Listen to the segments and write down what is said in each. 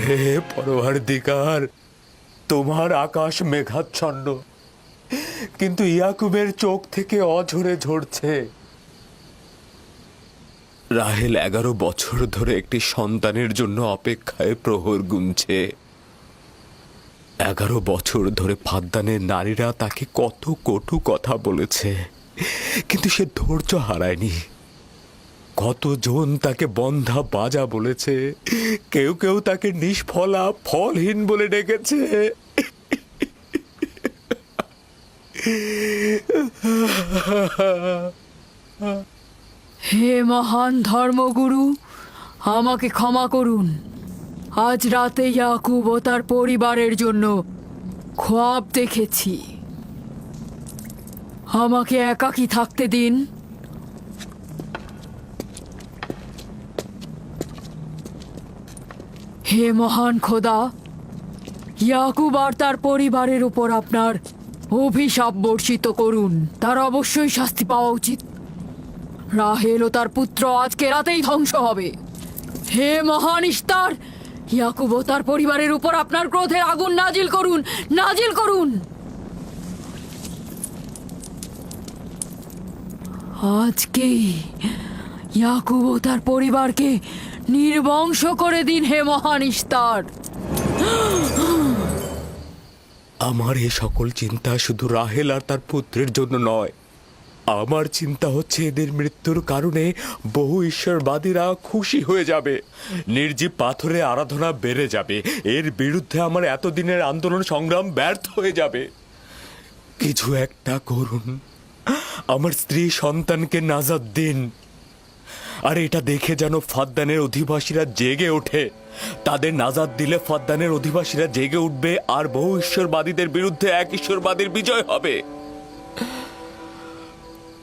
হে পরওয়ারদিগার, তোমার আকাশ মেঘাচ্ছন্ন, কিন্তু ইয়াকুবের চোখ থেকে অঝরে ঝরছে। রাহেল 11 বছর ধরে একটি সন্তানের জন্য অপেক্ষায় প্রহর গুনছে। 11 বছর ধরে ফাদ্দানের নারীরা তাকে কত কটু কথা বলেছে, কিন্তু সে ধৈর্য হারায়নি। কতজন তাকে বন্ধা বাজা বলেছে, কেউ কেউ তাকে নিষ্ফলা ফলহীন বলে ডেকেছে। হে মহান ধর্মগুরু, আমাকে ক্ষমা করুন। আজ রাতে ইয়াকুব ও তার পরিবারের জন্য খোয়াব দেখেছি। আমাকে একাকী থাকতে দিন। হে মহান খোদা, ইয়াকুব আর তার পরিবারের উপর আপনার অভিশাপ বর্ষিত করুন। তার অবশ্যই শাস্তি পাওয়া উচিত। রাহেল ও তার পুত্র আজকে রাতেই ধ্বংস হবে। হে মহান ইস্তার, ইয়াকুব ও তার পরিবারের উপর আপনার ক্রোধের আগুন নাজিল করুন, নাজিল করুন। আজকেই ইয়াকুব ও তার পরিবারকে নির্বংশ করে দিন হে মহান ইস্তার। আমার এই সকল চিন্তা শুধু রাহেল আর তার পুত্রের জন্য নয়। আমার চিন্তা হচ্ছে এদের মৃত্যুর কারণে বহু ঈশ্বরবাদীরা খুশি হয়ে যাবে, নির্জীব পাথরে আরাধনা বেড়ে যাবে, এর বিরুদ্ধে আমার এতদিনের আন্দোলন সংগ্রাম ব্যর্থ হয়ে যাবে। কিছু একটা করুন, আমার স্ত্রী সন্তানকে নাজাত দিন। আর এটা দেখে যেন ফাদ্দানের অধিবাসীরা জেগে ওঠে। তাদের নাজাত দিলে ফাদ্দানের অধিবাসীরা জেগে উঠবে আর বহু ঈশ্বরবাদীদের বিরুদ্ধে এক ঈশ্বরবাদীর বিজয় হবে।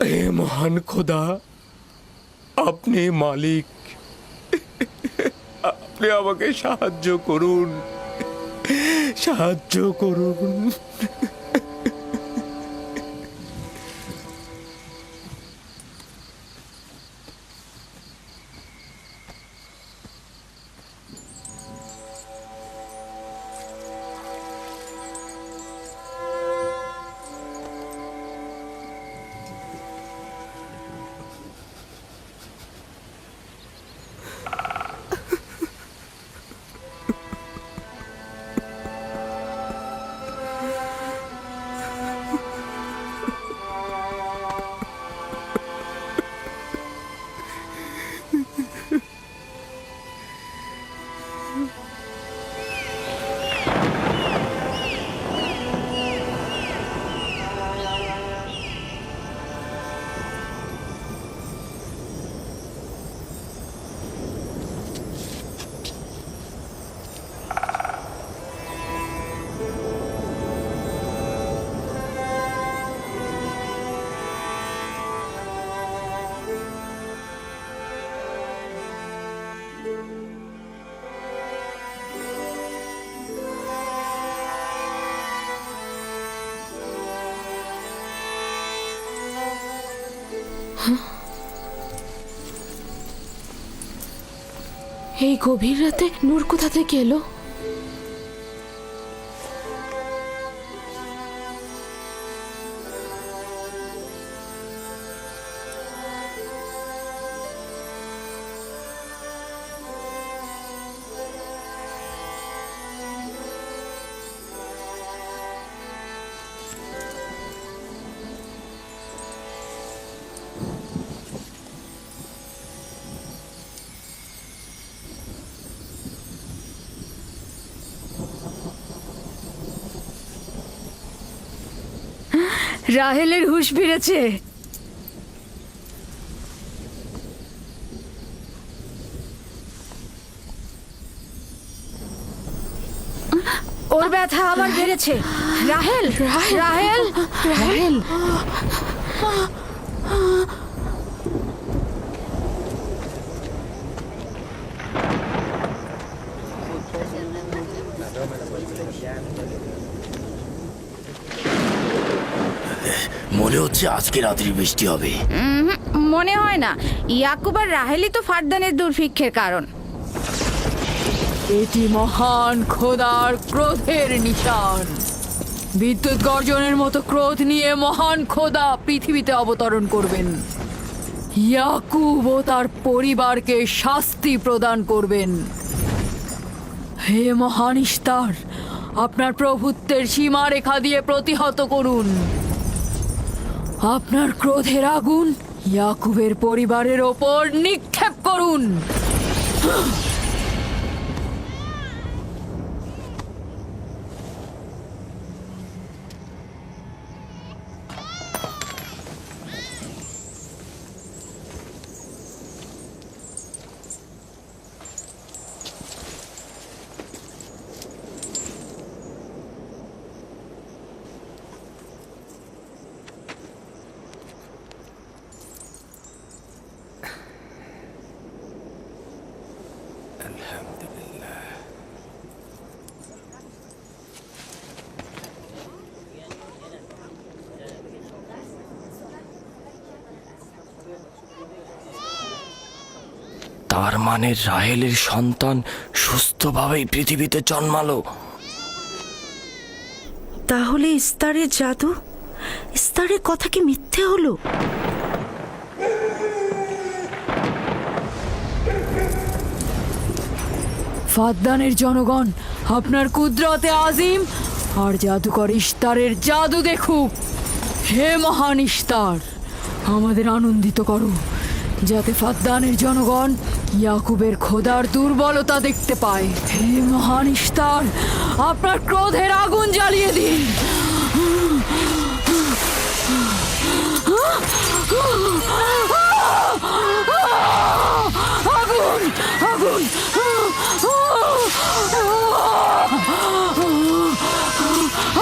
হে মহান খোদা, আপনি মালিক, আপনি আমাকে সাহায্য করুন, সাহায্য করুন। এই গভীর রাতে নূর কোথা থেকে এলো? রাহেলের হুঁশ ফিরেছে। ওর ব্যথা আমার বেড়েছে। রাহেল, রাহেল, রাহেল। মনে হচ্ছে আজকে রাত্রি বৃষ্টি হবে। মনে হয় না। ইয়াকুব আর রাহেলই তো ফারদানের দুর্ভিক্ষের কারণ। এটি মহান খোদার ক্রোধের নিশান। বিদ্যুৎ গর্জনের মতো ক্রোধ নিয়ে মহান খোদা পৃথিবীতে অবতরণ করবেন। ইয়াকুব ও তার পরিবারকে শাস্তি প্রদান করবেন। হে মহান ইস্তার, আপনার প্রভুত্বের সীমারেখা দিয়ে প্রতিহত করুন। আপনার ক্রোধের আগুন ইয়াকুবের পরিবারের ওপর নিক্ষেপ করুন। তার মানে রাহেলের সন্তান সুস্থভাবেই পৃথিবীতে জন্মালো। তাহলে ইস্তারের জাদু, ইস্তারের কথা কি মিথ্যে হলো? ফাদ্দানের জনগণ আপনার কুদরতে আজিম আর জাদুকর ইস্তারের জাদু দেখুক। হে মহান ইস্তার, আমাদের আনন্দিত করো, যাতে ফাদ্দানের জনগণ ইয়াকুবের খোদার দুর্বলতা দেখতে পায়। হে মহান ইস্তার, আপনার ক্রোধের আগুন জ্বালিয়ে দিন। আগুন, আগুন,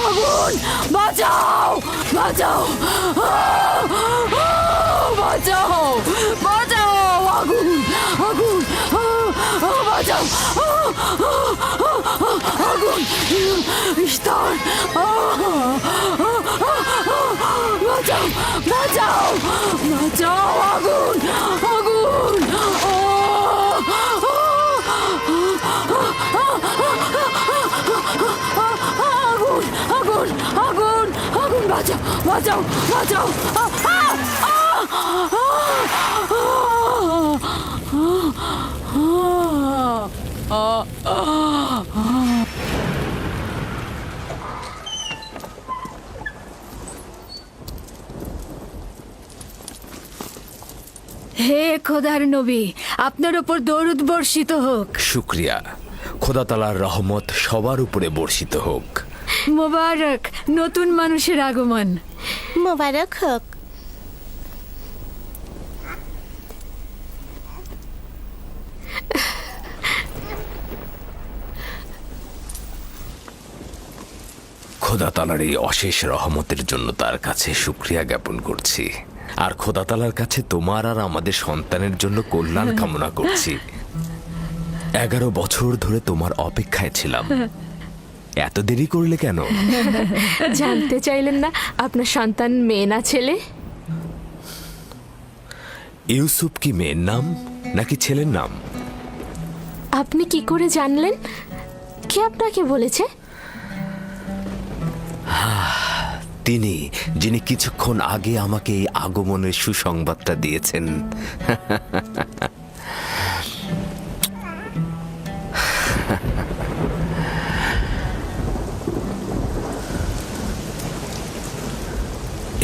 আগুন, বাঁচাও, বাঁচাও, বাঁচাও, বাঁচাও, আগুন, আগুন, বাঁচাও, আগুন, ইস্তার, বাঁচাও, বাঁচাও, বাঁচাও, আগুন, আগুন, আগুন, আগুন, আগুন, আগুন, বাঁচাও, বাঁচাও, বাঁচাও, হে খোদার নবী, আপনার ওপর দরুদ বর্ষিত হোক। শুক্রিয়া। খোদা তাআলার রহমত সবার উপরে বর্ষিত হোক। মোবারক নতুন মানুষের আগমন। মোবারক হোক। খোদা তাআলার এই অশেষ রহমতের জন্য তার কাছে শুকরিয়া জ্ঞাপন করছি। আর খোদা তাআলার কাছে তোমার আর আমাদের সন্তানের জন্য কল্যাণ কামনা করছি। 11 বছর ধরে তোমার অপেক্ষায় ছিলাম, এত দেরি করলে কেন? জানতে চাইলেন না আপনার সন্তান মেয়ে না ছেলে? ইউসুফ কি মেয়ের নাম নাকি ছেলের নাম? আপনি কি করে জানলেন? কে আপনাকে বলেছে? তিনি, যিনি কিছুক্ষণ আগে আমাকে এই আগমনের সুসংবাদটা দিয়েছেন।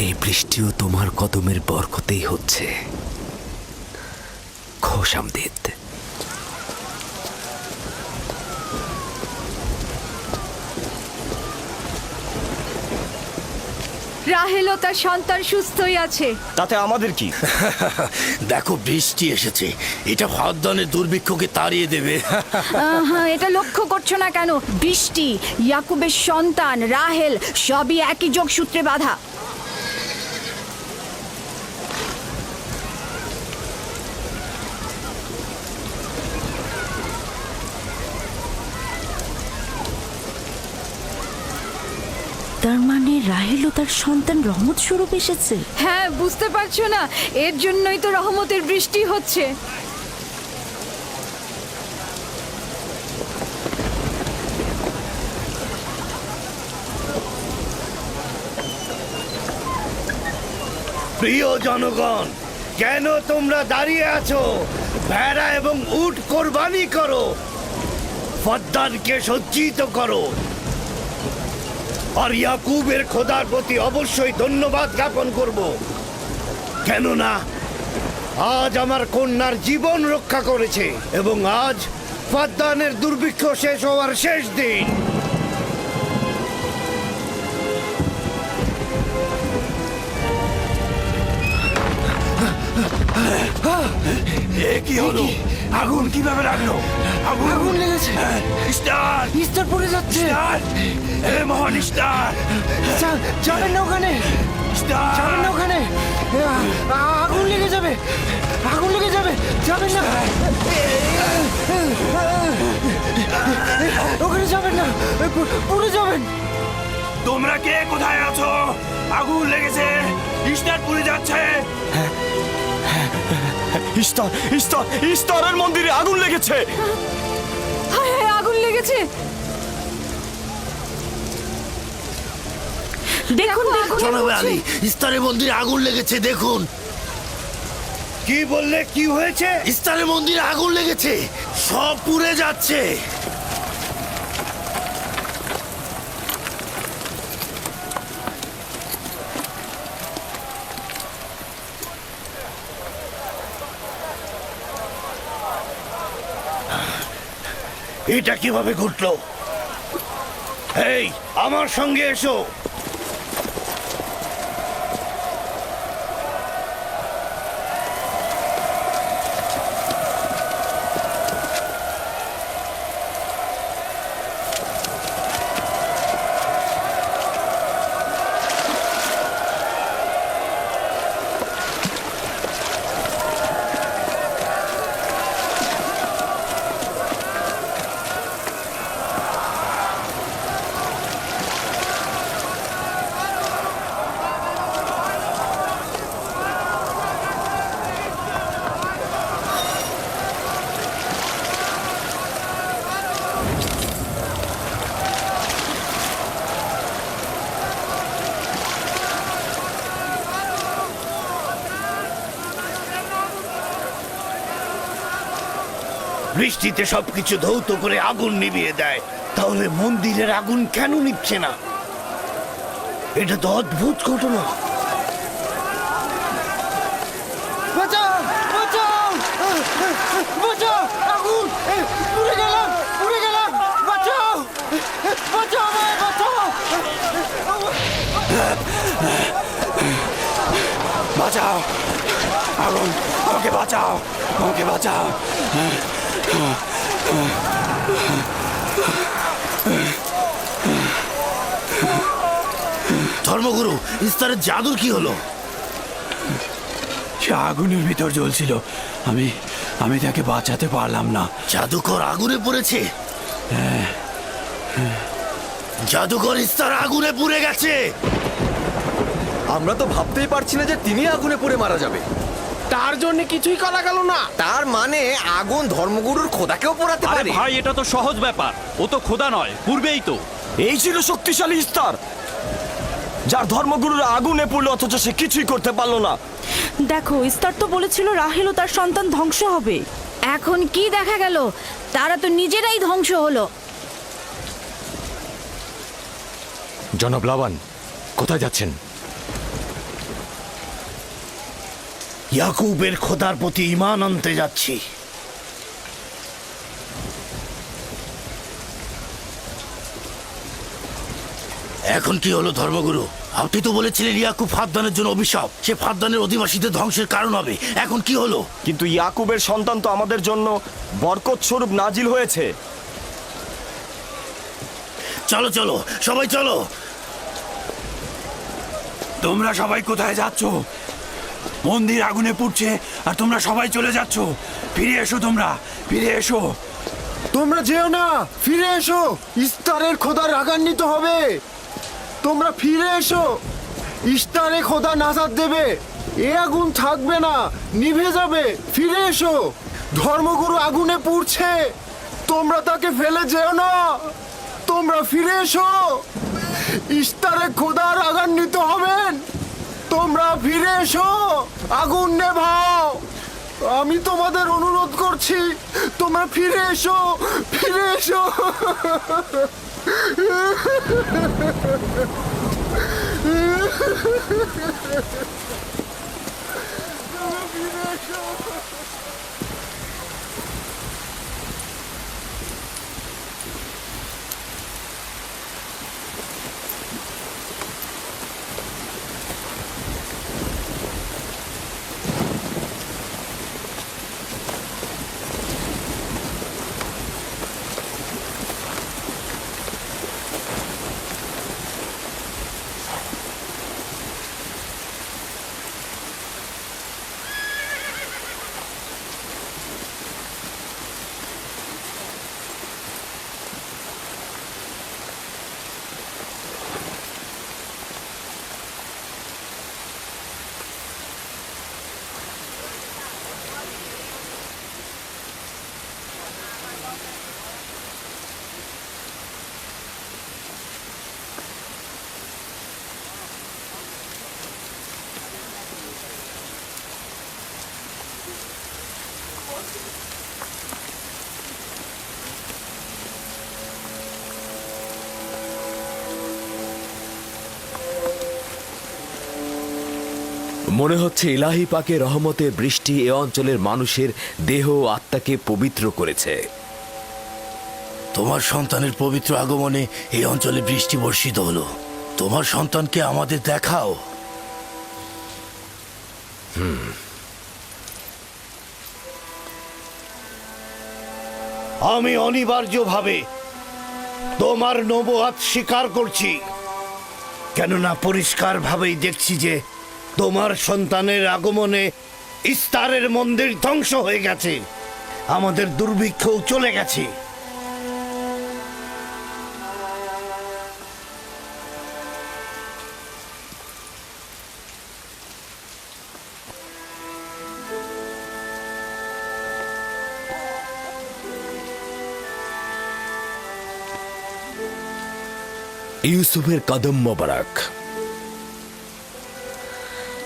এই বৃষ্টিও তোমার কদমের বরকতেই হচ্ছে। খোশামদিদ। রাহেল ও তার সন্তান সুস্থই আছে। তাতে আমাদের কি? দেখো বৃষ্টি এসেছে, এটা ফাদ্দানের দুর্ভিক্ষকে তাড়িয়ে দেবে। এটা লক্ষ্য করছো না কেন? বৃষ্টি, ইয়াকুবের সন্তান রাহেল সবই একই যোগসূত্রে বাঁধা। তার মানে রাহেল ও তার সন্তান রহমত স্বরূপ এসেছে। হ্যাঁ, বুঝতে পারছো না? এর জন্যই তো রহমতের বৃষ্টি হচ্ছে। প্রিয় জনগণ, কেন তোমরা দাঁড়িয়ে আছো? ভেড়া এবং উট কোরবানি করো, ফদ্দানকে সজ্জিত করো। আর ইয়াকুবের খোদার প্রতি অবশ্যই ধন্যবাদ জ্ঞাপন করব, কেননা আজ আমার কন্যার জীবন রক্ষা করেছে এবং আজ ফদ্দানের দুর্ভিক্ষ শেষ হওয়ার শেষ দিন। কি হলো? আগুন কিভাবে লাগলো? আগুন লেগেছে। স্টার ইস্টার পড়ে যাচ্ছে। স্টার, এ মহান স্টার, যাবেন না ওখানে, স্টার। যাবেন না ওখানে, আগুন লেগে যাবে, আগুন লেগে যাবে, যাবেন না, ওখানে যাবেন না, পড়ে যাবেন। তোমরা কে কোথায় আছো? আগুন লেগেছে, স্টার পুড়ে যাচ্ছে। ইস্তারের মন্দিরে আগুন লেগেছে। হায় হায়, আগুন লেগেছে। দেখুন জনাবে আলী, ইস্তারের মন্দিরে আগুন লেগেছে, দেখুন। কি বললে? কি হয়েছে? ইস্তারের মন্দিরে আগুন লেগেছে, সব পুড়ে যাচ্ছে। এটা কিভাবে ঘটলো? এই, আমার সঙ্গে এসো। বৃষ্টিতে সবকিছু ধৌত করে আগুন নিভিয়ে দেয়, তাহলে মন্দিরের আগুন কেন নিচ্ছে না? এটা তো অদ্ভুত ঘটনা। বাঁচাও, বাঁচাও, বাঁচাও, আগুন, পুড়ে গেলাম, পুড়ে গেলাম, বাঁচাও, বাঁচাও আমায়, বাঁচাও, বাঁচাও, আগুন, আমাকে বাঁচাও, আমাকে বাঁচাও। ধর্মগুরু, ইস্তারের জাদুর কি হলো? সে আগুনের ভিতর জ্বলছিল, আমি তাকে বাঁচাতে পারলাম না। জাদুকর আগুনে পড়েছে? জাদুকর ইস্তার আগুনে পুড়ে গেছে। আমরা তো ভাবতেই পারছি না যে তিনি আগুনে পুড়ে মারা যাবে। তার জন্য কিছুই করা গেল না। তার মানে আগুন ধর্মগুরুর খোদাকেও পোড়াতে আরে পারে। ভাই, এটা তো সহজ ব্যাপার, ও তো খোদা নয়, পূর্বেই তো। এই ছিল শক্তিশালী ইস্তার, যার ধর্মগুরুরা আগুনে পড়লো অথচ সে কিছুই করতে পারলো না। দেখো, ইস্তার তো বলেছিল রাহেল ও তার সন্তান ধ্বংস হবে। এখন কি দেখা গেল? তারা তো নিজেরাই ধ্বংস হলো। জনাব লাবান, কোথায় যাচ্ছেন? ইয়াকুবের খোদার প্রতি ঈমান আনতে যাচ্ছি। এখন কি হলো ধর্মগুরু? আপনি তো বলেছিলেন ইয়াকুব ফাদ্দানের জন্য অভিশাপ, সে ফাদ্দানের অধিবাসীদের ধ্বংসের কারণ হবে। এখন কি হলো? কিন্তু ইয়াকুবের সন্তান তো আমাদের জন্য বরকত স্বরূপ নাজিল হয়েছে। চলো চলো, সবাই চলো। তোমরা সবাই কোথায় যাচ্ছ? মন্দির আগুনে পুড়ছে আর তোমরা সবাই চলে যাচ্ছ। ফিরে এসো, তোমরা ফিরে এসো। তোমরা যেও না, ফিরে এসো, ইস্তারের খোদা রাগান্বিত হবে। তোমরা ফিরে এসো, ইস্তারে খোদা নাজাত দেবে। এ আগুন থাকবে না, নিভে যাবে। ফিরে এসো, ধর্মগুরু আগুনে পুড়ছে, তোমরা তাকে ফেলে যেও না। তোমরা ফিরে এসো, ইস্তারে খোদা রাগান্বিত হবেন। তোমরা ফিরে এসো, আগুন নেভাও। আমি তোমাদের অনুরোধ করছি, তোমরা ফিরে এসো, ফিরে এসো। মনে হচ্ছে ইলাহি পাকের রহমতের বৃষ্টি এ অঞ্চলের মানুষের দেহ ও আত্মাকে পবিত্র করেছে। তোমার সন্তানের পবিত্র আগমনে এই অঞ্চলে বৃষ্টি বর্ষিত হলো। তোমার সন্তানকে আমাদের দেখাও। আমি অনিবার্যভাবে তোমার নবুয়াত স্বীকার করছি, কেননা পরিষ্কারভাবেই দেখছি যে তোমার সন্তানের আগমনে ইস্তারের মন্দির ধ্বংস হয়ে গেছে, আমাদের দুর্ভিক্ষও চলে গেছে। ইউসুফের কদম মোবারক।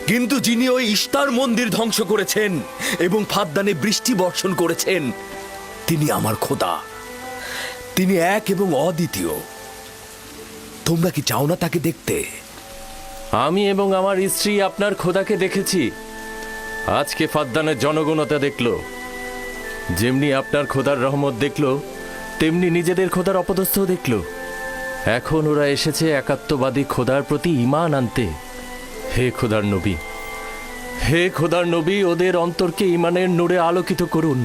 কিন্তু যিনি ওই ইস্তার মন্দির ধ্বংস করেছেন এবং ফাদ্দানে বৃষ্টি বর্ষণ করেছেন, তিনি আমার খোদা। তিনি এক এবং অদ্বিতীয়। তোমরা কি চাও না তাকে দেখতে? আমি এবং আমার স্ত্রী আপনার খোদাকে দেখেছি। আজকে ফাদ্দানের জনগণতা দেখল। যেমনি আপনার খোদার রহমত দেখল, তেমনি নিজেদের খোদার অপদস্থ দেখল। এখন ওরা এসেছে একাত্মবাদী খোদার প্রতি ঈমান আনতে। হে খোদার নবী, হে খোদার নবী, ওদের অন্তরকে ঈমানের নূরে আলোকিত করুন।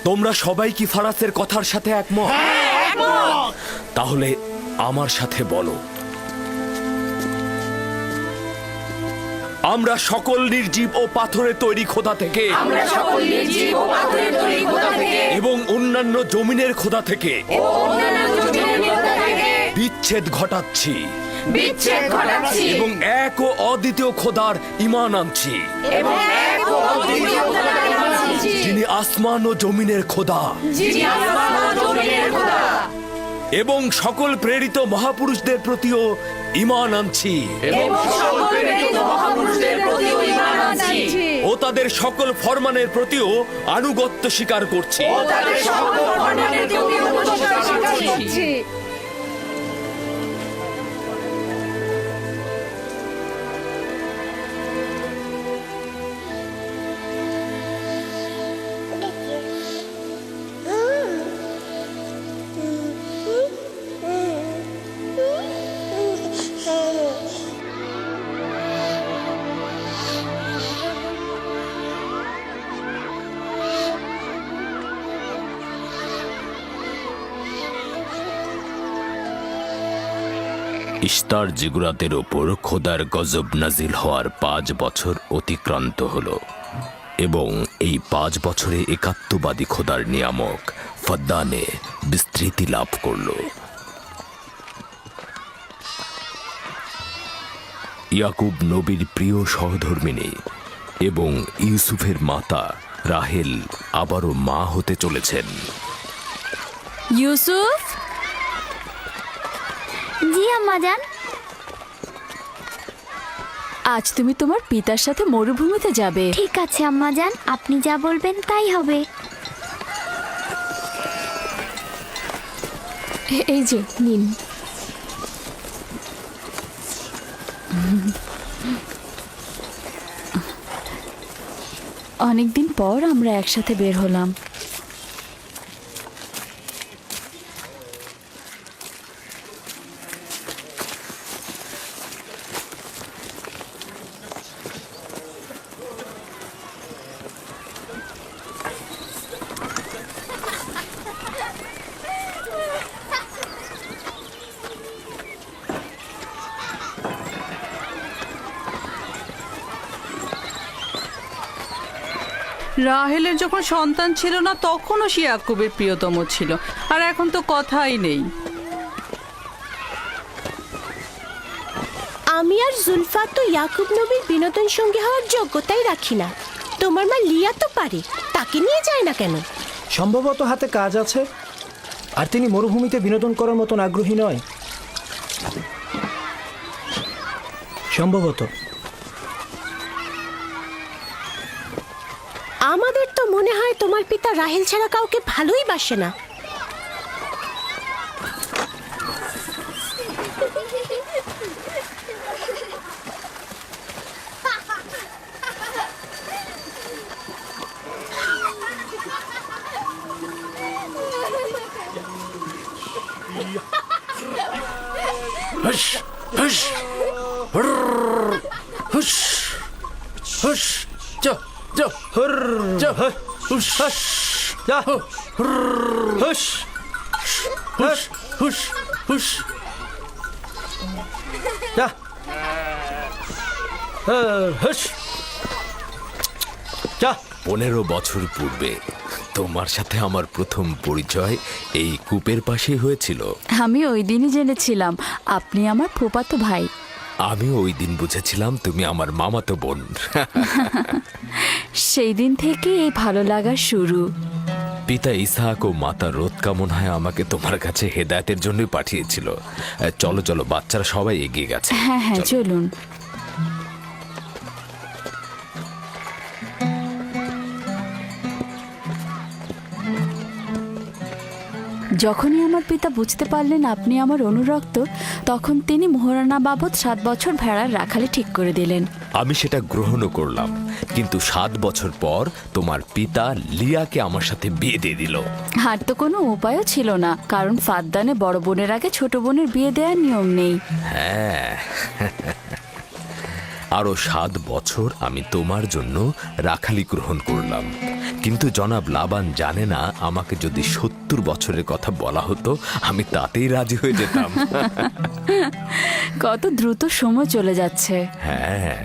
তোমরা সবাই কি ফারাসের কথার সাথে একমত? তাহলে আমার সাথে বলো, আমরা সকল নির্জীব ও পাথরের তৈরি খোদা থেকে এবং অন্যান্য জমিনের খোদা থেকে বিচ্ছেদ ঘটাচ্ছি এবং এক ও অদ্বিতীয় খোদার ঈমান আনছি, যিনি আসমান ও জমিনের খোদা, এবং সকল প্রেরিত মহাপুরুষদের প্রতিও ঈমান আনছি ও তাদের সকল ফরমানের প্রতিও আনুগত্য স্বীকার করছি। ইস্তার জিগুরাতের ওপর খোদার গজব নাজিল হওয়ার 5 বছর অতিক্রান্ত হল এবং এই 5 বছরে একাত্মবাদী খোদার নিয়ামক ফাদ্দানে বিস্তৃতি লাভ করল। ইয়াকুব নবীর প্রিয় সহধর্মিণী এবং ইউসুফের মাতা রাহেল আবারও মা হতে চলেছেন। ইউসুফ, জি আম্মাজান। আজ তুমি তোমার পিতার সাথে মরুভূমিতে যাবে। ঠিক আছে আম্মাজান, আপনি যা বলবেন তাই হবে। এই যে নিন। অনেকদিন পর আমরা একসাথে বের হলাম। রাহেলের যখন সন্তান ছিল না তখনও সে ইয়াকুবের প্রিয়তম ছিল, আর এখন তো কথাই নেই। আমি আর জুলফা তো ইয়াকুব নবীর বিনোদন সঙ্গী হওয়ার যোগ্যতাই রাখি না। তোমার মা লিয়া তো পারে, তাকে নিয়ে যায় না কেন? সম্ভবত হাতে কাজ আছে, আর তিনি মরুভূমিতে বিনোদন করার মতন আগ্রহী নয়। সম্ভবত। আমাদের তো মনে হয় তোমার পিতা রাহেল ছাড়া কাউকে ভালোই বাসে না। হুশ হুশ হুশ হুশ যা যা যা হুশ যা হুশ হুশ হুশ হুশ যা হুশ যা। 15 বছর পূর্বে তোমার সাথে আমার প্রথম পরিচয় এই কূপের পাশেই হয়েছিল। আমি ওই দিনই জেনেছিলাম আপনি আমার ফুফাতো ভাই। আমি ওই দিন বুঝেছিলাম তুমি আমার মামাতো বোন। সেই দিন থেকে এই ভালো লাগা শুরু। পিতা ইসহাক ও মাতা রোৎকা মনে হয় আমাকে তোমার কাছে হেদায়েতের জন্যই পাঠিয়েছিল। চলো চলো, বাচ্চারা সবাই এগিয়ে গেছে। হ্যাঁ হ্যাঁ, চলুন। যখনই আমার পিতা বুঝতে পারলেন আপনি আমার অনুরক্ত, তখন তিনি মোহরানা বাবদ 7 বছর ভেড়ার রাখালি ঠিক করে দিলেন। আমি সেটা গ্রহণও করলাম, কিন্তু 7 বছর পর তোমার পিতা লিয়াকে আমার সাথে বিয়ে দিয়ে দিল। আর তো কোনো উপায়ও ছিল না, কারণ ফাদ্দানে বড় বোনের আগে ছোট বোনের বিয়ে দেওয়ার নিয়ম নেই। হ্যাঁ, আরো 7 বছর আমি তোমার জন্য রাখালি গ্রহণ করলাম, কিন্তু জনাব লাবান জানে না আমাকে যদি 70 বছরের কথা বলা হতো আমি তাতেই রাজি হয়ে যেতাম। কত দ্রুত সময় চলে যাচ্ছে। হ্যাঁ,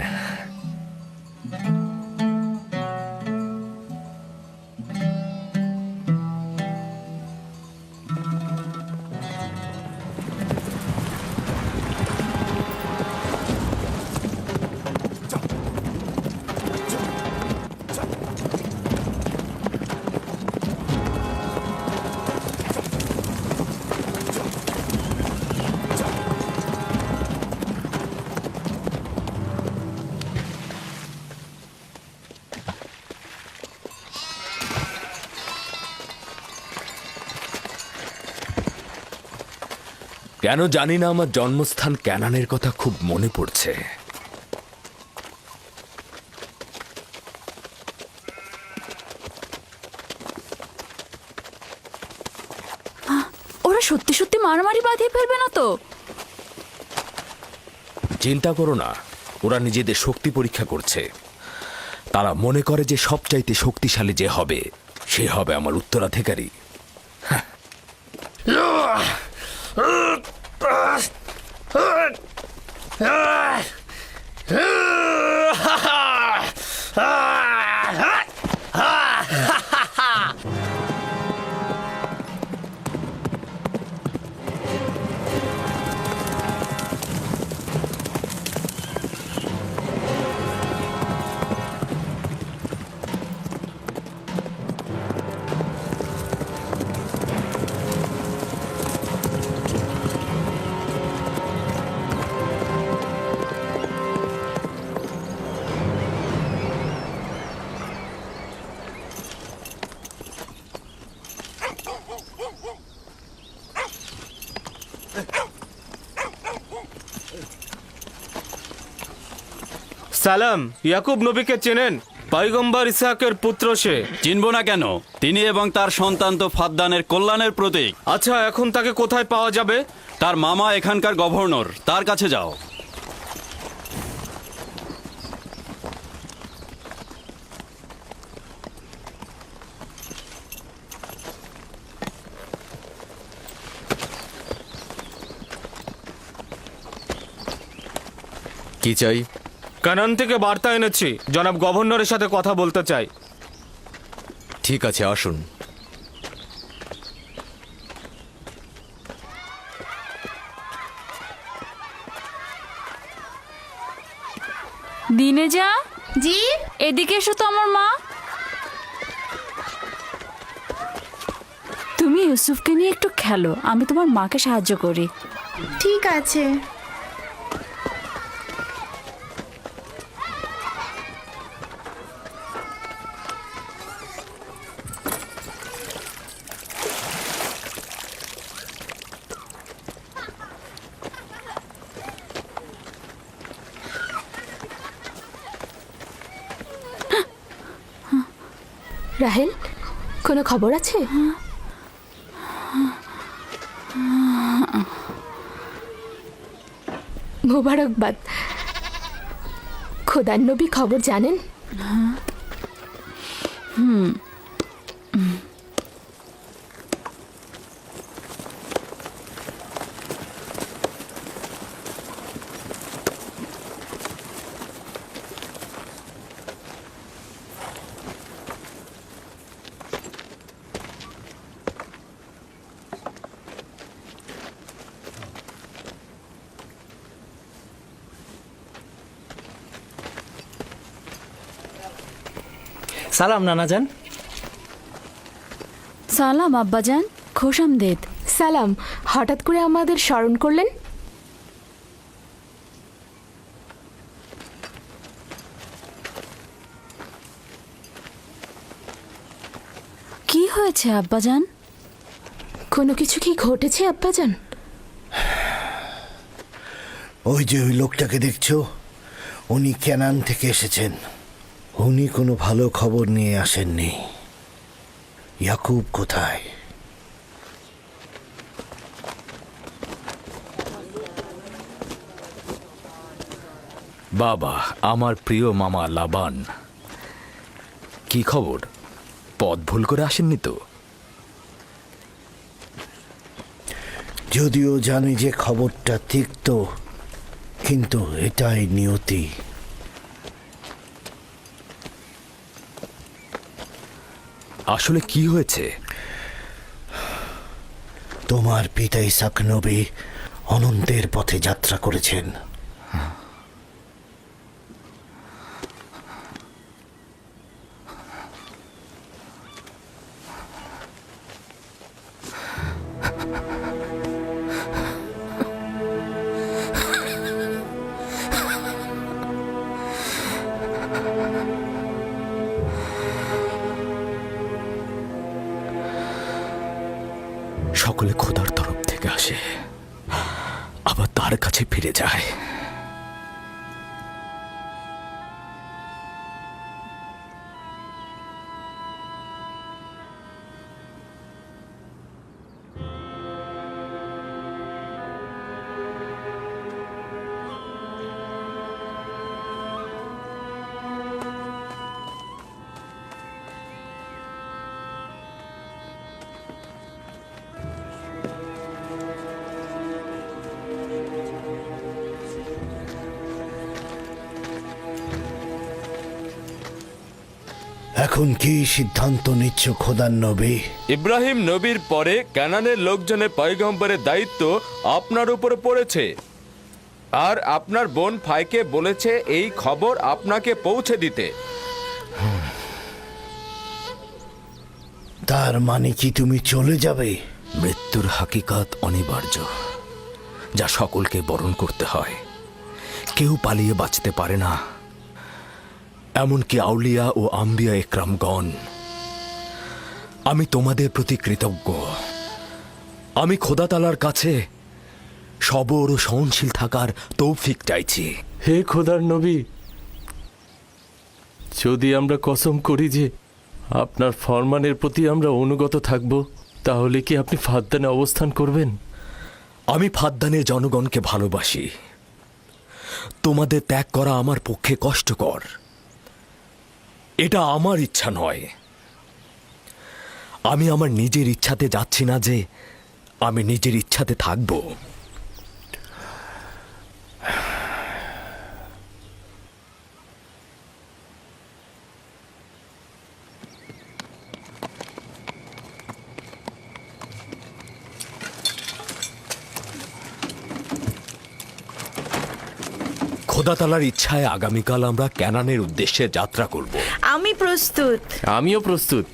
কেন জানি না আমার জন্মস্থান ক্যানানের কথা খুব মনে পড়ছে। ওরা সত্যি সত্যি মারামারি বাঁধিয়ে ফেলবে না তো? চিন্তা করো না, ওরা নিজেদের শক্তি পরীক্ষা করছে। তারা মনে করে যে সবচাইতে শক্তিশালী যে হবে সে হবে আমার উত্তরাধিকারী। সালাম, ইয়াকুব নবীকে চেনেন? পয়গম্বর ইসহাকের পুত্র সে। চিনব না কেন? তিনি এবং তার সন্তান তো ফাদ্দানের কল্যাণের প্রতীক। আচ্ছা, এখন তাকে কোথায় পাওয়া যাবে? তার মামা এখানকার গভর্নর, তার কাছে যাও। কি চাই? কানান থেকে বার্তা এনেছি, জনাব গভর্নরের সাথে কথা বলতে চাই। ঠিক আছে, আসুন। দিনে যা জি এদিকে এসো তো আমার মা। তুমি ইউসুফকে নিয়ে একটু খেলো, আমি তোমার মাকে সাহায্য করি। ঠিক আছে। রাহেল, কোনো খবর আছে? মোবারকবাদ। খোদার নবী খবর জানেন? সালাম নানাজান। সালাম আব্বাজান, খোশামদেদ। সালাম, হঠাৎ করে আমাদের স্মরণ করলেন? কি হয়েছে আব্বাজান? কোনো কিছু কি ঘটেছে আব্বাজান? ওই যে ওই লোকটাকে দেখছো, উনি কেনান থেকে এসেছেন। উনি কোনো ভালো খবর নিয়ে আসেননি। ইয়াকুব কোথায়? বাবা, আমার প্রিয় মামা লাবান, কি খবর? পথ ভুল করে আসেননি তো? যদিও জানি যে খবরটা তিক্ত, কিন্তু এটাই নিয়তি। আসলে কি হয়েছে? তোমার পিতা ইসাক নবী অনন্তের পথে যাত্রা করেছেন। সকলে খোদার তরফ থেকে আসে, আবার তার কাছে ফিরে যায়। এখন কি সিদ্ধান্ত নিচ্ছ খোদার নবী? ইব্রাহিম নবীর পরে কানানের লোকজনের পয়গম্বরের দায়িত্ব আপনার উপরে পড়েছে, আর আপনার বোন ফাইকে বলেছে এই খবর আপনাকে পৌঁছে দিতে। তার মানে কি তুমি চলে যাবে? মৃত্যুর হাকিকাত অনিবার্য, যা সকলকে বরণ করতে হয়। কেউ পালিয়ে বাঁচতে পারে না, এমনকি আউলিয়া ও আম্বিয়া একরামগণ। আমি তোমাদের প্রতি কৃতজ্ঞ। আমি খোদা তাআলার কাছে সবর ও সহনশীল থাকার তৌফিক চাইছি। হে খোদার নবী, যদি আমরা কসম করি যে আপনার ফরমানের প্রতি আমরা অনুগত থাকব, তাহলে কি আপনি ফাদ্দানে অবস্থান করবেন? আমি ফাদ্দানের জনগণকে ভালোবাসি। তোমাদের ত্যাগ করা আমার পক্ষে কষ্টকর। এটা আমার ইচ্ছা নয়। আমি আমার নিজের ইচ্ছাতে যাচ্ছি না যে আমি নিজের ইচ্ছাতে থাকব। খোদা তাআলার ইচ্ছায় আগামীকাল আমরা ক্যানানের উদ্দেশ্যে যাত্রা করব। আমি প্রস্তুত। আমিও প্রস্তুত।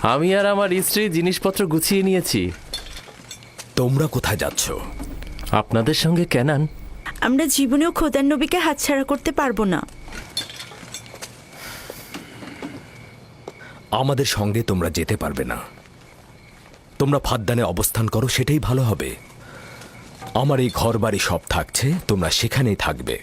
আমি আর আমার স্ত্রী জিনিসপত্র গুছিয়ে নিয়েছি। তোমরা কোথায় যাচ্ছ? আপনাদের সঙ্গে ক্যানান। আমরা জীবনেও খোদার নবীকে হাতছাড়া করতে পারবো না। আমাদের সঙ্গে তোমরা যেতে পারবে না। তোমরা ফাদ্দানে অবস্থান করো, সেটাই ভালো হবে। আমার এই ঘর বাড়ি সব থাকছে, তোমরা সেখানেই থাকবে।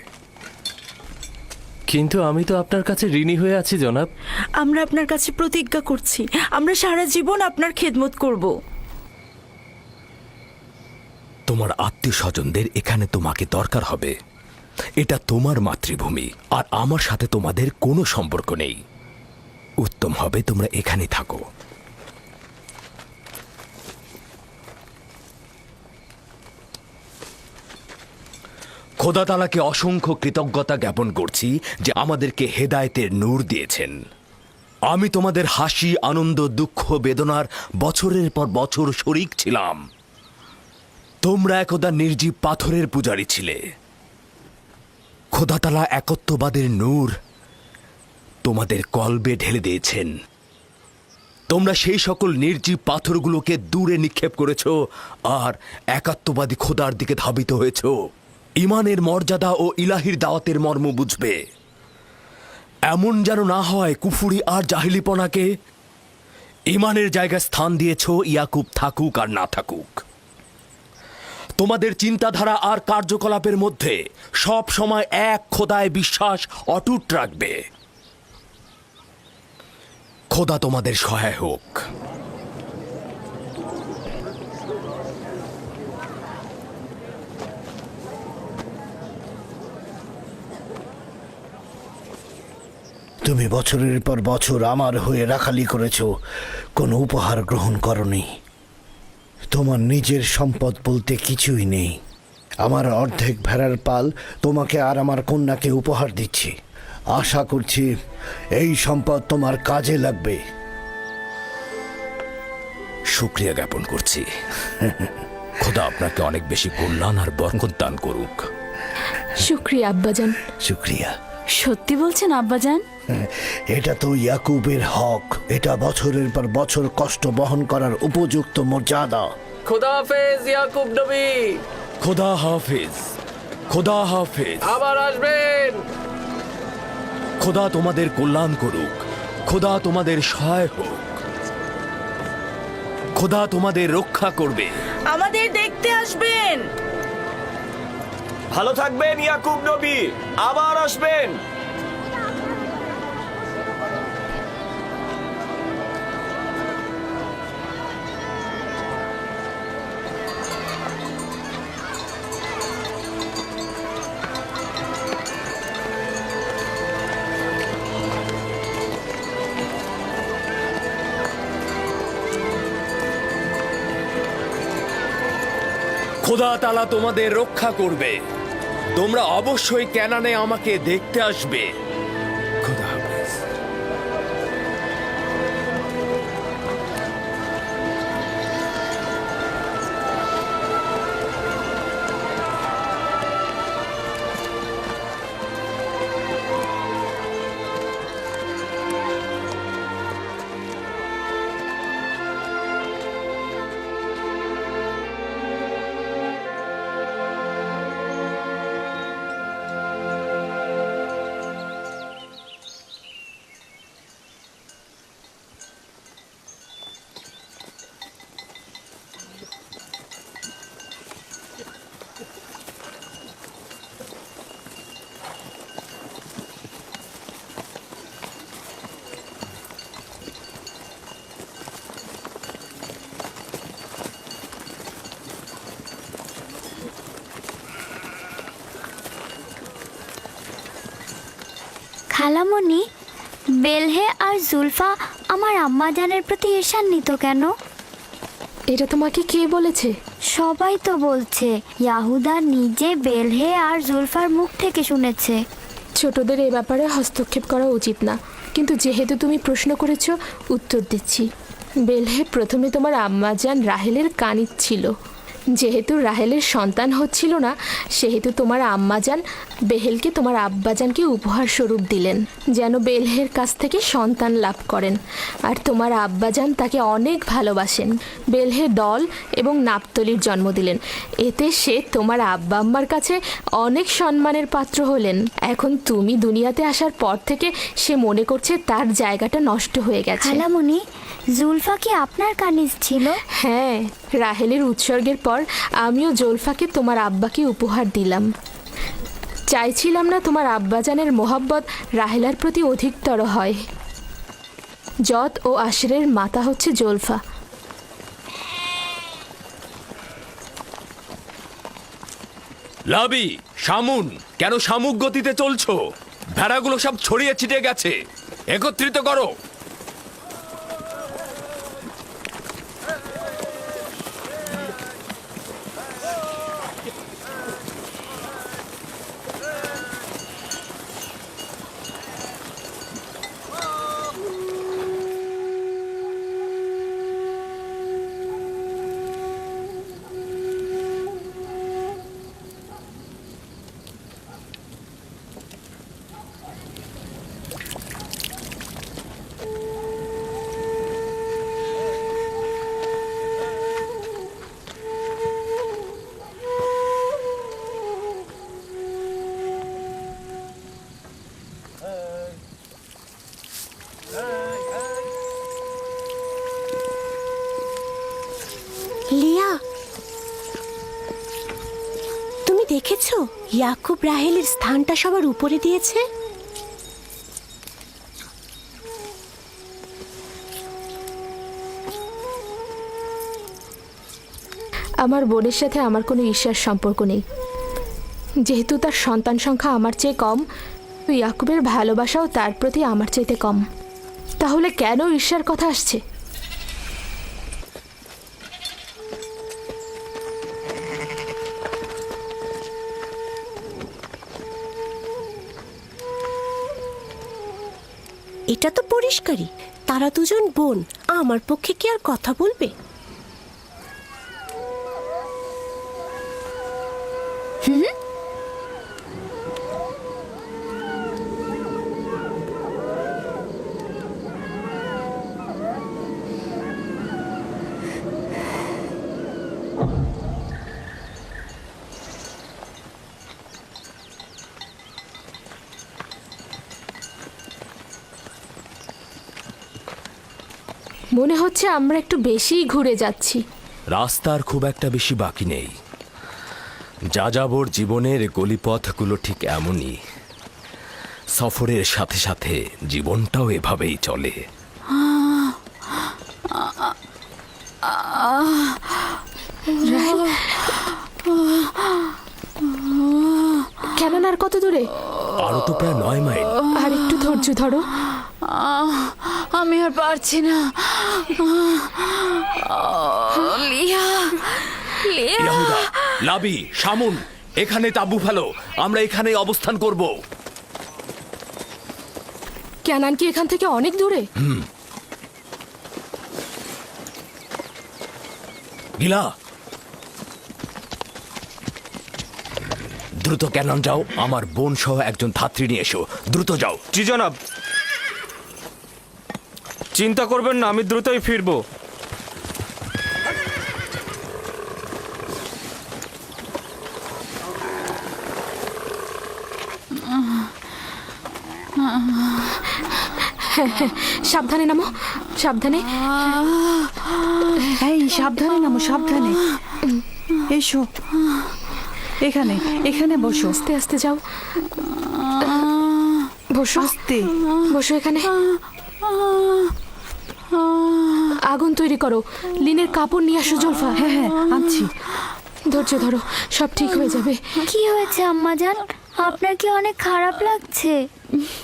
কিন্তু আমি তো আপনার কাছে ঋণী হয়ে আছি জনাব। আমরা আপনার কাছে প্রতিজ্ঞা করছি, আমরা সারা জীবন আপনার খেদমত করব। তোমার আত্মীয় স্বজনদের এখানে তোমাকে দরকার হবে। এটা তোমার মাতৃভূমি, আর আমার সাথে তোমাদের কোনো সম্পর্ক নেই। উত্তম হবে তোমরা এখানে থাকো। খোদা তাআলাকে অসংখ্য কৃতজ্ঞতা জ্ঞাপন করছি যে আমাদেরকে হেদায়েতের নূর দিয়েছেন। আমি তোমাদের হাসি, আনন্দ, দুঃখ, বেদনার বছরের পর বছর শরিক ছিলাম। তোমরা একদা নির্জীব পাথরের পূজারী ছিলে। খোদা তাআলা একত্ববাদের নূর তোমাদের কলবে ঢেলে দিয়েছেন। তোমরা সেই সকল নির্জীব পাথরগুলোকে দূরে নিক্ষেপ করেছ আর একাত্মবাদী খোদার দিকে ধাবিত হয়েছ। ইমানের মর্যাদা ও ইলাহির দাওয়াতের মর্ম বুঝবে। এমন যেন না হয় কুফুরি আর জাহিলিপনাকে ইমানের জায়গায় স্থান দিয়েছ, ইয়াকুব থাকুক আর না থাকুক। তোমাদের চিন্তাধারা আর কার্যকলাপের মধ্যে সব সময় এক খোদায় বিশ্বাস অটুট রাখবে। খোদা তোমাদের সহায় হোক। তুমি বছরের পর বছর আমার হয়ে রাখালি করেছো, কোনো উপহার গ্রহণ করনি। তোমার নিজের সম্পদ বলতে কিছুই নেই। আমার অর্ধেক ভেড়ার পাল তোমাকে আর আমার কন্যাকে উপহার দিচ্ছি। আশা করছি এই সম্পদ তোমার কাজে লাগবে। শুকরিয়া জ্ঞাপন করছি। খোদা আপনাকে অনেক বেশি কল্যাণ আর বরকত দান করুক। শুক্রিয়া আব্বাজান। শুক্রিয়া। সত্যি বলছেন আব্বাজান? এটা তো ইয়াকুবের হক। এটা বছরের পর বছর কষ্ট বহন করার উপযুক্ত মর্যাদা। খোদা হাফেজ ইয়াকুব নবী। খোদা হাফেজ। খোদা হাফেজ। আবার আসবেন। খোদা তোমাদের কল্যাণ করুক। খোদা তোমাদের সহায় হোক। খোদা তোমাদের রক্ষা করবে। আমাদের দেখতে আসবেন। ভালো থাকবেন ইয়াকুব নবী, আবার আসবেন। খোদা তাআলা তোমাদের রক্ষা করবে। তোমরা অবশ্যই ক্যানানে আমাকে দেখতে আসবে। খোদা হাফেজ। খালামণি, বেলহে আর জুলফা আমার আম্মাজানের প্রতি ঈর্ষান্বিত কেন? এটা তোমাকে কে বলেছে? সবাই তো বলছে। ইয়াহুদা নিজে বেলহে আর জুলফার মুখ থেকে শুনেছে। ছোটদের এ ব্যাপারে হস্তক্ষেপ করা উচিত না, কিন্তু যেহেতু তুমি প্রশ্ন করেছ, উত্তর দিচ্ছি। বেলহে প্রথমে তোমার আম্মাজান রাহেলের কানিজ ছিল। যেহেতু রাহেলের সন্তান হচ্ছিল না, সেহেতু তোমার আম্মাজান বেহেলকে তোমার আব্বাজানকে উপহার স্বরূপ দিলেন, যেন বেলহের কাছ থেকে সন্তান লাভ করেন। আর তোমার আব্বাজান তাকে অনেক ভালোবাসেন। বেলহে দল এবং নাপতলির জন্ম দিলেন। এতে সে তোমার আব্বা আম্মার কাছে অনেক সম্মানের পাত্র হলেন। এখন তুমি দুনিয়াতে আসার পর থেকে সে মনে করছে তার জায়গাটা নষ্ট হয়ে গেছে। খালামণি, জুলফা কি আপনার কানিজ ছিল? হ্যাঁ, রাহেলের উৎসর্গের পর আমিও জুলফাকে তোমার আব্বাকে উপহার দিলাম। চাইছিলাম না তোমার আব্বাজানের মোহাব্বত রাহেলার প্রতি অধিকতর হয়। যত ও আশরের মাতা হচ্ছে জুলফা। লাবি, শামুন, কেন শামুক গতিতে চলছো? ভেড়াগুলো সব ছড়িয়ে ছিটিয়ে গেছে, একত্রিত করো। লিয়া, তুমি দেখেছো ইয়াকুব রাহেলের স্থানটা সবার উপরে দিয়েছে? আমার বোনের সাথে আমার কোনো ঈর্ষার সম্পর্ক নেই। যেহেতু তার সন্তান সংখ্যা আমার চেয়ে কম, ইয়াকুবের ভালোবাসাও তার প্রতি আমার চাইতে কম। তাহলে কেন ঈর্ষার কথা আসছে? এটা তো পরিষ্কারই, তারা দুজন বোন। আমার পক্ষে কি আর কথা বলবে? মনে হচ্ছে আমরা একটু বেশিই ঘুরে যাচ্ছি। রাস্তার খুব একটা বেশি বাকি নেই। যাযাবর জীবনের গলিপথগুলো ঠিক এমনই। সফরের সাথে সাথে জীবনটাও এভাবেই চলে। কেন আর কত দূরে? আরো তো প্রায় 9 মাইল। আর একটু ধৈর্য ধরো। আমি আর পারছি না। লিয়া, লিয়া। ইয়াহুদা, লাবি, শামুন, এখানে তাঁবু ফেলো। আমরা এখানেই অবস্থান করব। ক্যানান কি এখান থেকে অনেক দূরে? গিলা, দ্রুত ক্যানন যাও। আমার বোন সহ একজন ধাত্রী নিয়ে এসো। দ্রুত যাও। জি জনাব। চিন্তা করবেন না, আমি দ্রুতই ফিরবো। সাবধানে নামো, সাবধানে। এই সাবধানে নামো, সাবধানে। এসো, এখানে এখানে বসো। আস্তে আস্তে যাও। বসো, আস্তে বসো এখানে। আগুন তৈরি করো। লিনের কাপড় নিয়ে আসো জুলফা। হ্যাঁ হ্যাঁ, আনছি। ধৈর্য ধরো, সব ঠিক হয়ে যাবে। কি হয়েছে আম্মাজান? আপনার কি অনেক খারাপ লাগছে?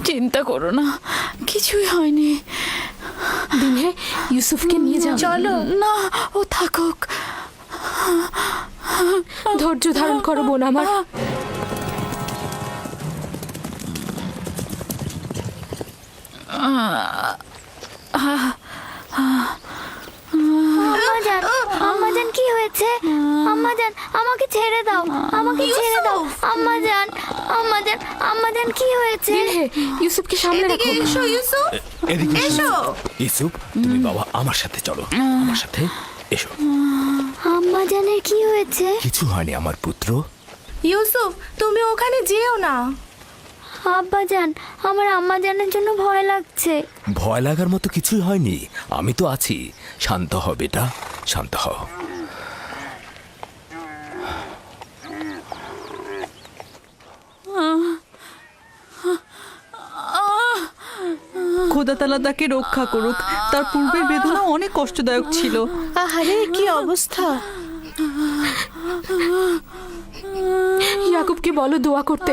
চিন্তা করো না, কিছুই হয়নি। দিনে ইউসুফকে নিয়ে যাও। চলো। না, ও থাকুক। ধৈর্য ধারণ করো বোন আমার। আম্মাজান, আম্মাজান কি হয়েছে? আম্মাজান আমাকে ছেড়ে দাও, আমাকে ছেড়ে দাও। আম্মাজান, আম্মাজান, আম্মাজান কি হয়েছে? দিনহে ইউসুফকে সামনে রাখো। এদিকে এসো। ইউসুফ, তুমি বাবা আমার সাথে চলো, আমার সাথে এসো। আম্মাজানের কি হয়েছে? কিছু হয়নি আমার পুত্র। ইউসুফ, তুমি ওখানে যেও না। আব্বাজান, আমার আম্মাজানের জন্য ভয় লাগছে। ভয় লাগার মতো কিছুই হয়নি, আমি তো আছি। শান্ত হ বেটা, শান্ত হ। খোদা তাআলা তাকে রক্ষা করুক। তার পূর্বের বেদনা অনেক কষ্টদায়ক ছিল। আহারে, কি অবস্থা! ইয়াকুবকে বলো দোয়া করতে।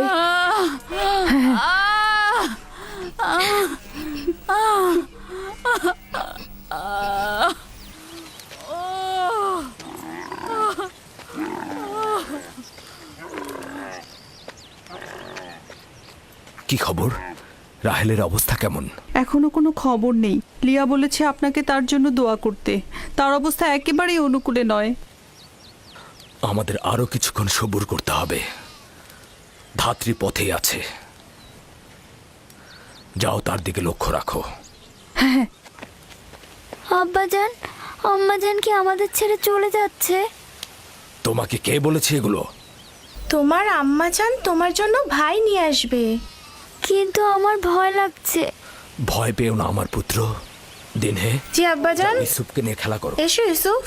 কি খবর? রাহেলের অবস্থা কেমন? এখনো কোনো খবর নেই। লিয়া বলেছে আপনাকে তার জন্য দোয়া করতে। তার অবস্থা একেবারেই অনুকূলে নয়। আমাদের আরো কিছুক্ষণ সবুর করতে হবে। ধাত্রী পথেই আছে, যাও তার দিকে লক্ষ্য রাখো। আব্বাজান, আম্মাজান কি আমাদের ছেড়ে চলে যাচ্ছে? তোমাকে কে বলেছে এগুলো? তোমার আম্মাজান তোমার জন্য ভাই নিয়ে আসবে। কিন্তু আমার ভয় লাগছে। ভয় পেও না আমার পুত্র। দিনহে, জি আব্বাজান। যাও ইউসুফকে নিয়ে খেলা করো। এসো ইউসুফ।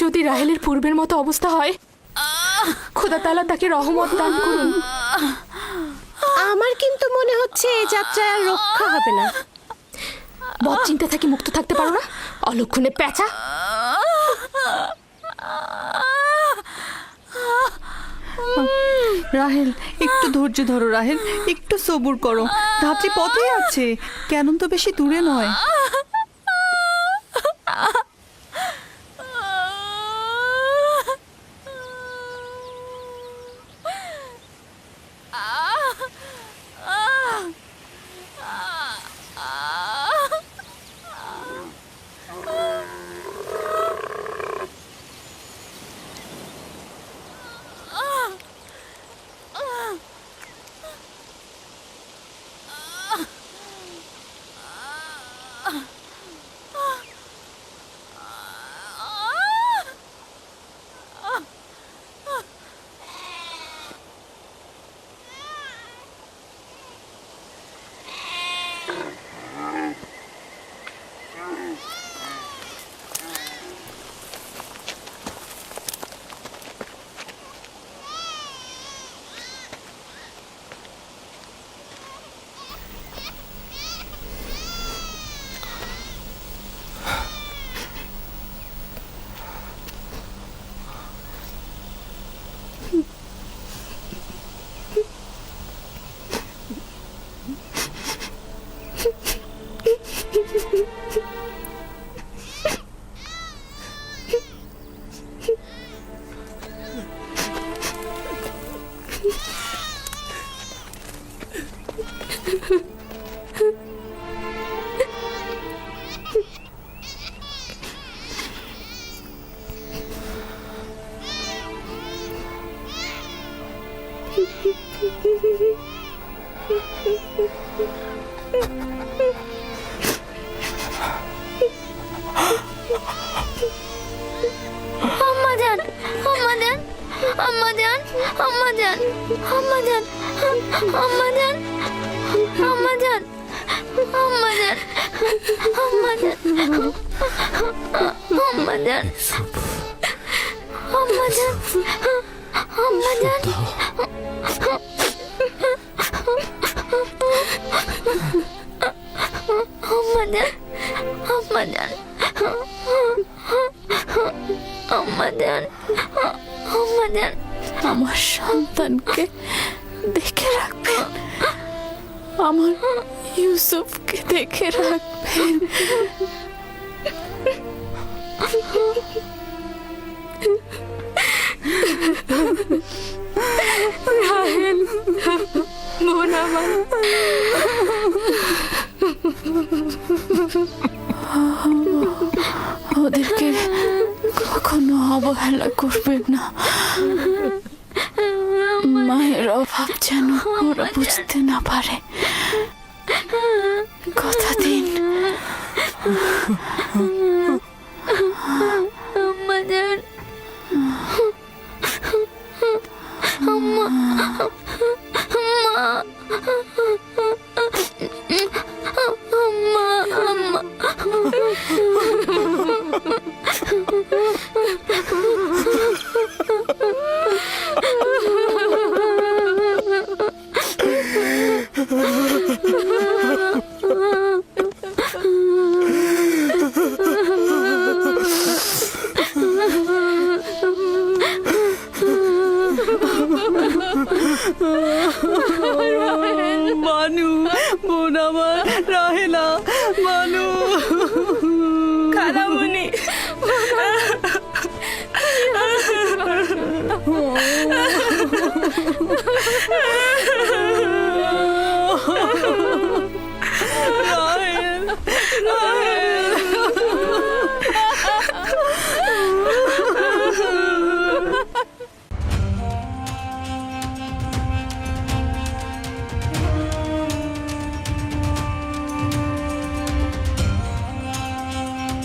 যদি রাহেলের পূর্বের মতো অবস্থা হয়, খোদা তাআলা তাকে রহমত দান করুন। আমার কিন্তু মনে হচ্ছে এই যাত্রায় আর রক্ষা হবে না। বদ চিন্তা থেকে মুক্ত থাকতে পারো না, অলক্ষণে পেঁচা। রাহেল, একটু ধৈর্য ধরো। রাহেল, একটু সবুর করো। ধাত্রী পথেই আছে, কেন তো বেশি দূরে নয়। আম্মাজান, আম্মাজান, আম্মাজান, আম্মাজান, আম্মা জান, আম্মা জান, আম্মা জান, আম্মা জান, আম্মা জান, আম্মা জান, আম্মা জান, আম্মা জান, আম্মা জান, আম্মা জান, আম্মা জান, আমার সন্তানকে দেখে রাখবেন, আমার ইউসুফকে দেখে রাখবেন। রাহেল, বোন আমার, ওদেরকে কখনো অবহেলা করবেন না। মায়ের অভাব যেন ওরা বুঝতে না পারে, কথা দিন। আম্মা জান, আম্মা, আম্মা, আম্মা, আম্মা। মানু, বোন আমার, রাহেলা, মানু, খালামণি, রাহেল,